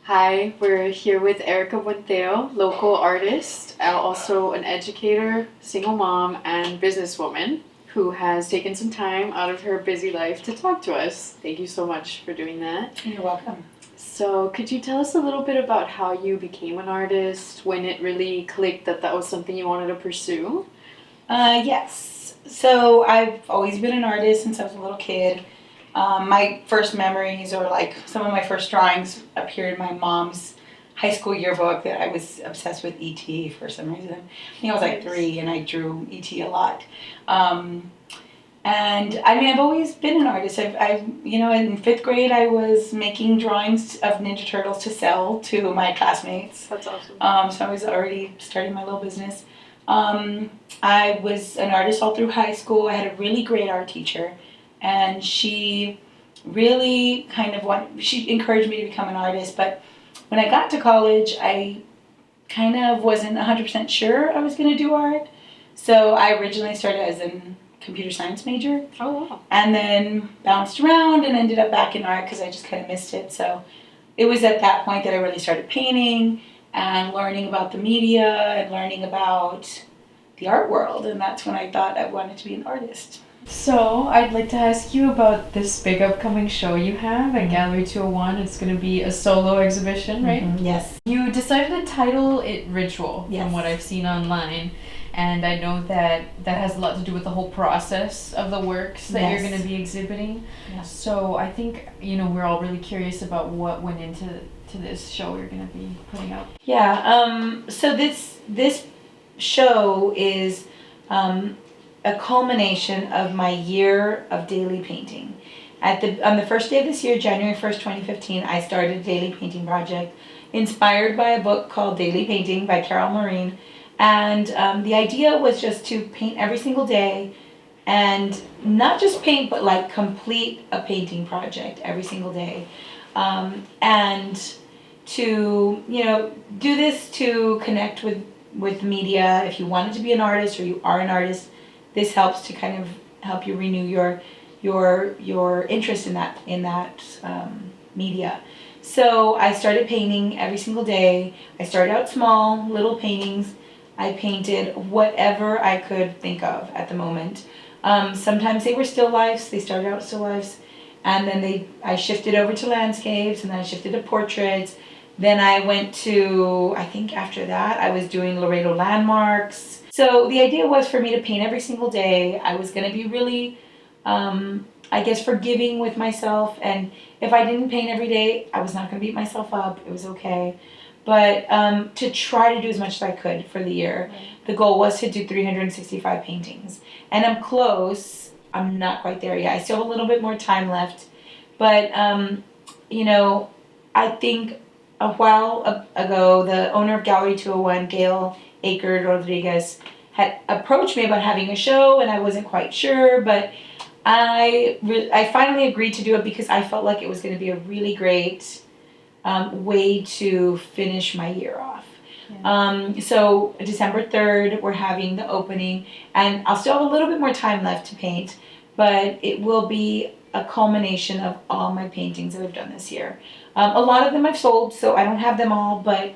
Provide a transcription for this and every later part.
Hi, we're here with Erika Buentello, local artist, also an educator, single mom, and businesswoman who has taken some time out of her busy life to talk to us. Thank you so much for doing that. You're welcome. So, could you tell us a little bit about how you became an artist, when it really clicked that that was something you wanted to pursue? Yes. So I've always been an artist since I was a little kid. My first memories, or like some of my first drawings, appeared in my mom's high school yearbook that I was obsessed with E.T. for some reason. I think I was like 3 and I drew E.T. a lot. Um, and I mean, I've always been an artist. In 5th grade, I was making drawings of Ninja Turtles to sell to my classmates. That's awesome. So I was already starting my little business. I was an artist all through high school. I had a really great art teacher, and she really she encouraged me to become an artist. But when I got to college, I kind of wasn't 100% sure I was going to do art. So I originally started as a computer science major. Oh, wow. And then bounced around and ended up back in art because I just kind of missed it. So it was at that point that I really started painting and learning about the media and learning about the art world. And that's when I thought I wanted to be an artist. So, I'd like to ask you about this big upcoming show you have at Gallery 201. It's going to be a solo exhibition, right? Mm-hmm. Yes. You decided to title it Ritual, Yes. from what I've seen online. And I know that that has a lot to do with the whole process of the works that you're Yes. going to be exhibiting. Yes. So, I think, we're all really curious about what went into this show you're going to be putting out. Yeah. So this show is a culmination of my year of daily painting. On the first day of this year, January 1st, 2015, I started a daily painting project inspired by a book called Daily Painting by Carol Maureen. And the idea was just to paint every single day, and not just paint, but like complete a painting project every single day. And to, do this to connect with media. If you wanted to be an artist or you are an artist, this helps to kind of help you renew your interest in that media. So I started painting every single day. I started out small, little paintings. I painted whatever I could think of at the moment. Sometimes they were still lifes. They started out still lifes, and then I shifted over to landscapes, and then I shifted to portraits. Then I went to, I think after that, I was doing Laredo landmarks. So the idea was for me to paint every single day. I was going to be really, forgiving with myself. And if I didn't paint every day, I was not going to beat myself up. It was okay. But to try to do as much as I could for the year. Right. The goal was to do 365 paintings. And I'm close. I'm not quite there yet. I still have a little bit more time left. But, I think a while ago, the owner of Gallery 201, Gail Aker Rodriguez, had approached me about having a show, and I wasn't quite sure, but I finally agreed to do it because I felt like it was going to be a really great way to finish my year off. Yeah. So December 3rd, we're having the opening, and I'll still have a little bit more time left to paint, but it will be a culmination of all my paintings that I've done this year. A lot of them I've sold, so I don't have them all, but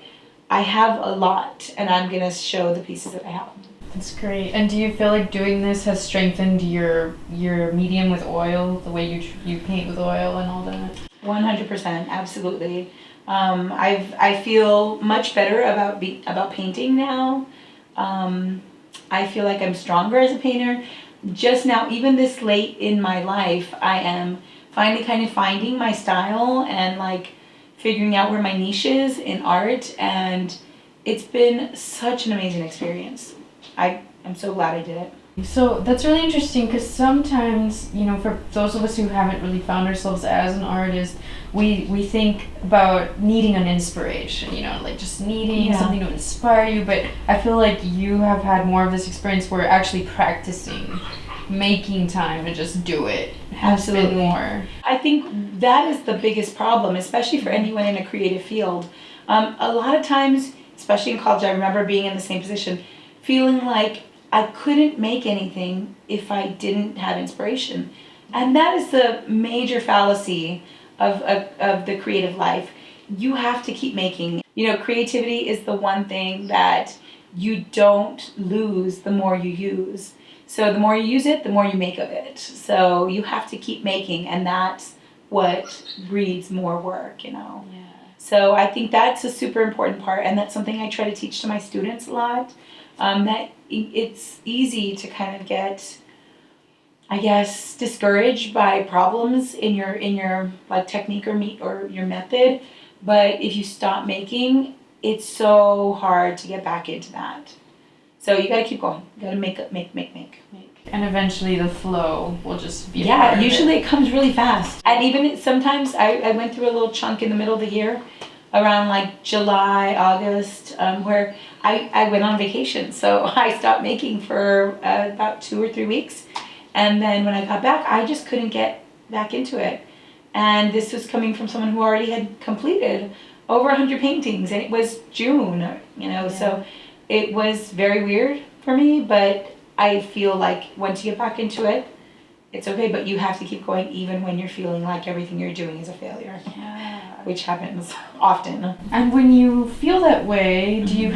I have a lot, and I'm going to show the pieces that I have. That's great. And do you feel like doing this has strengthened your medium with oil, the way you paint with oil and all that? 100%, absolutely. I feel much better about painting now. I feel like I'm stronger as a painter. Just now, even this late in my life, I am finally kind of finding my style and like figuring out where my niche is in art, and it's been such an amazing experience. I'm so glad I did it. So that's really interesting because sometimes, for those of us who haven't really found ourselves as an artist, we think about needing an inspiration, like just needing something to inspire you. But I feel like you have had more of this experience where actually practicing, making time to just do it has been more. I think that is the biggest problem, especially for anyone in a creative field. A lot of times, especially in college, I remember being in the same position, feeling like I couldn't make anything if I didn't have inspiration. And that is the major fallacy of the creative life. you have to keep making. Creativity is the one thing that you don't lose the more you use. So the more you use it, the more you make of it. So you have to keep making, and that's what breeds more work. Yeah. So I think that's a super important part, and that's something I try to teach to my students a lot. That it's easy to kind of get, I guess, discouraged by problems in your like technique or your method, but if you stop making, it's so hard to get back into that. So you got to keep going. You got to make. And eventually the flow will just be a part of Usually it comes really fast. And even sometimes I went through a little chunk in the middle of the year, around like July, August, where I went on vacation. So I stopped making for about 2 or 3 weeks. And then when I got back, I just couldn't get back into it. And this was coming from someone who already had completed over 100 paintings, and it was June, so it was very weird for me, but I feel like once you get back into it, it's okay, but you have to keep going even when you're feeling like everything you're doing is a failure. Yeah. Which happens often. And when you feel that way, do you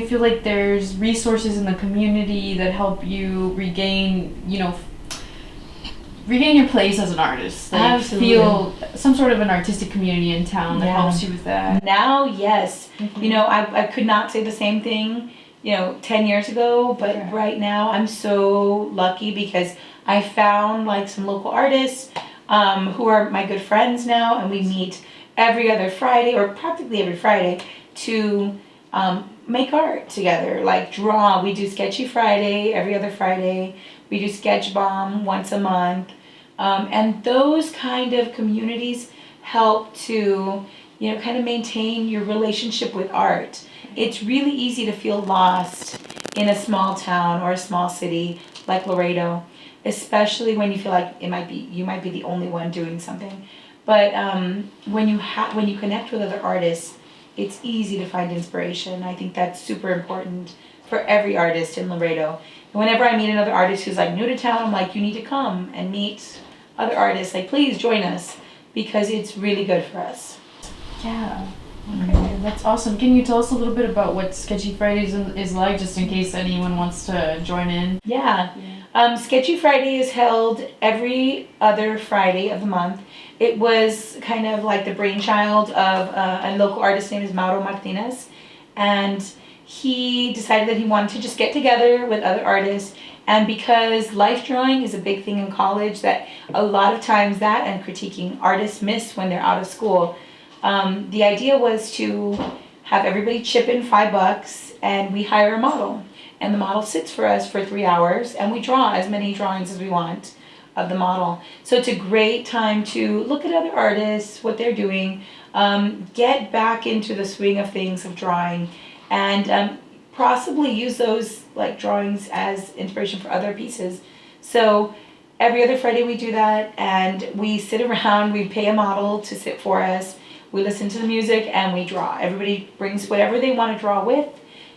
feel like there's resources in the community that help you regain your place as an artist? Like, Absolutely. feel some sort of an artistic community in town that helps you with that? Now, yes. I could not say the same thing, 10 years ago, but right now I'm so lucky because I found like some local artists who are my good friends now, and we meet every other Friday or practically every Friday to make art together, like draw. We do Sketchy Friday every other Friday. We do Sketch Bomb once a month. And those kind of communities help to, kind of maintain your relationship with art. It's really easy to feel lost in a small town or a small city like Laredo, especially when you feel like you might be the only one doing something. But when you connect with other artists, it's easy to find inspiration. I think that's super important for every artist in Laredo. And whenever I meet another artist who's like new to town, I'm like, you need to come and meet other artists. Like, please join us because it's really good for us. Yeah. Okay, that's awesome. Can you tell us a little bit about what Sketchy Fridays is like, just in case anyone wants to join in? Yeah. Sketchy Friday is held every other Friday of the month. It was kind of like the brainchild of a local artist named Mauro Martinez, and he decided that he wanted to just get together with other artists. And because life drawing is a big thing in college, that a lot of times that and critiquing artists miss when they're out of school, the idea was to have everybody chip in $5, and we hire a model. And the model sits for us for 3 hours, and we draw as many drawings as we want of the model. So it's a great time to look at other artists, what they're doing, get back into the swing of things of drawing, and possibly use those like drawings as inspiration for other pieces. So every other Friday we do that, and we sit around, we pay a model to sit for us, we listen to the music, and we draw. Everybody brings whatever they want to draw with.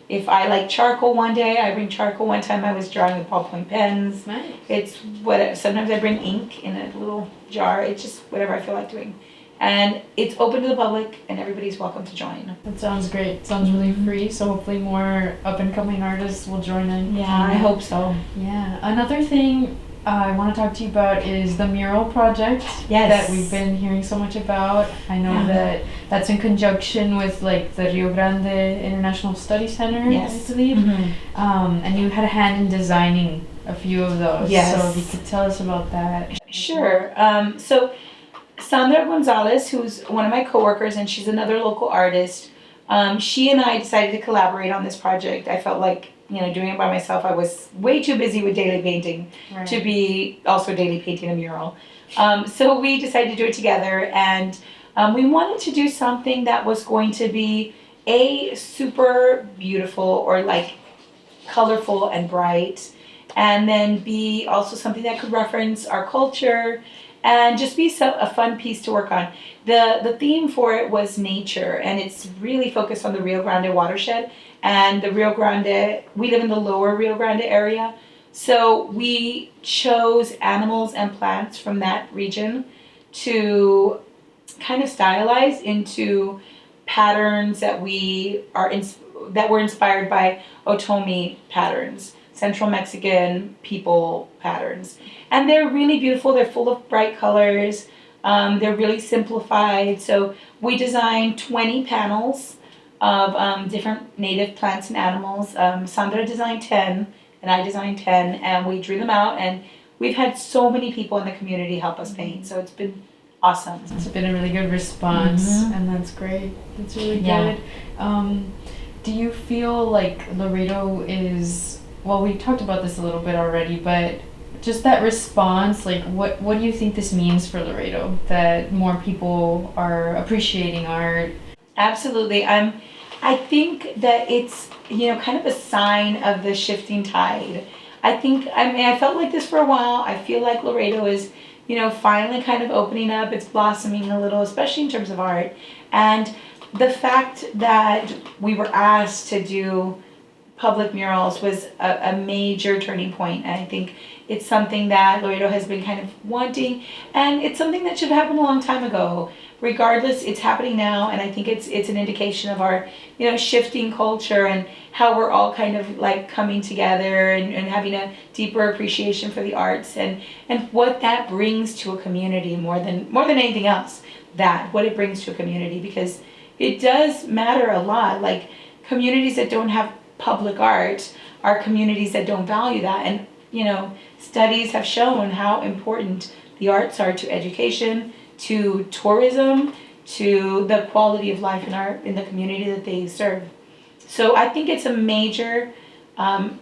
If I like charcoal one day, I bring charcoal. One time I was drawing with ballpoint pens. Nice. It's whatever. Sometimes I bring ink in a little jar. It's just whatever I feel like doing. And it's open to the public, and everybody's welcome to join. That sounds great. It sounds really free, so hopefully more up-and-coming artists will join in. Yeah, I hope so. Yeah. Another thing I want to talk to you about is the mural project that we've been hearing so much about. I know that that's in conjunction with like the Rio Grande International Study Center, I believe. And you had a hand in designing a few of those. Yes. So if you could tell us about that. Sure. So Sandra Gonzalez, who's one of my coworkers, and she's another local artist, she and I decided to collaborate on this project. I felt like, doing it by myself, I was way too busy with daily painting to be also daily painting a mural. So we decided to do it together, and we wanted to do something that was going to be super beautiful or like colorful and bright, and then be also something that could reference our culture and just be a fun piece to work on. The theme for it was nature, and it's really focused on the Rio Grande watershed. And the Rio Grande, we live in the lower Rio Grande area, so we chose animals and plants from that region to kind of stylized into patterns that that were inspired by Otomi patterns, Central Mexican people patterns, and they're really beautiful. They're full of bright colors. They're really simplified. So we designed 20 panels of different native plants and animals. Sandra designed 10, and I designed 10, and we drew them out. And we've had so many people in the community help us paint. So it's been awesome. It's been a really good response, and that's great. That's really good. Do you feel like Laredo is, well, we talked about this a little bit already, but just that response, like what do you think this means for Laredo, that more people are appreciating art? Absolutely. I think that it's, kind of a sign of the shifting tide. I felt like this for a while. I feel like Laredo is, finally kind of opening up. It's blossoming a little, especially in terms of art. And the fact that we were asked to do public murals was a major turning point. And I think it's something that Laredo has been kind of wanting, and it's something that should have happened a long time ago. Regardless, it's happening now, and I think it's an indication of our, shifting culture and how we're all kind of like coming together and having a deeper appreciation for the arts and what that brings to a community more than anything else. What it brings to a community, because it does matter a lot. Like, communities that don't have public art are communities that don't value that, and studies have shown how important the arts are to education, to tourism, to the quality of life in the community that they serve. So I think it's a major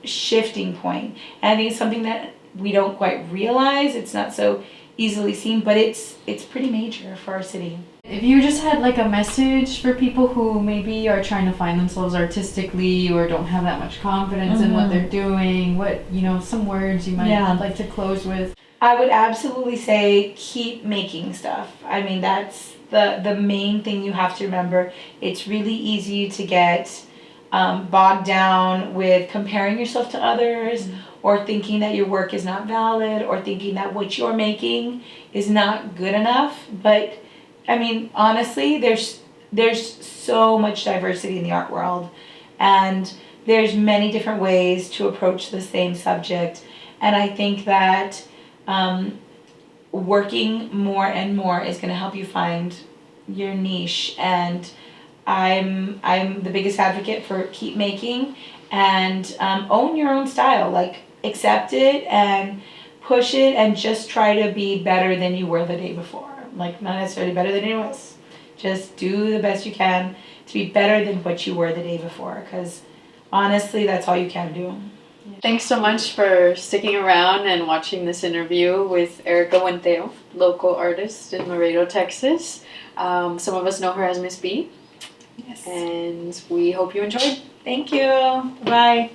shifting point, and I think it's something that we don't quite realize. It's not so easily seen, but it's pretty major for our city. If you just had like a message for people who maybe are trying to find themselves artistically or don't have that much confidence in what they're doing, what, some words you might like to close with? I would absolutely say keep making stuff. I mean, that's the main thing you have to remember. It's really easy to get bogged down with comparing yourself to others, or thinking that your work is not valid, or thinking that what you're making is not good enough. But I mean, honestly, there's so much diversity in the art world, and there's many different ways to approach the same subject. And I think that working more and more is going to help you find your niche. And I'm the biggest advocate for keep making and own your own style. Like, accept it and push it, and just try to be better than you were the day before. Like, not necessarily better than anyone else. Just do the best you can to be better than what you were the day before, because honestly, that's all you can do. Thanks so much for sticking around and watching this interview with Erika Buentello, local artist in Laredo, Texas. Some of us know her as Miss B. Yes. And we hope you enjoyed. Thank you. Bye.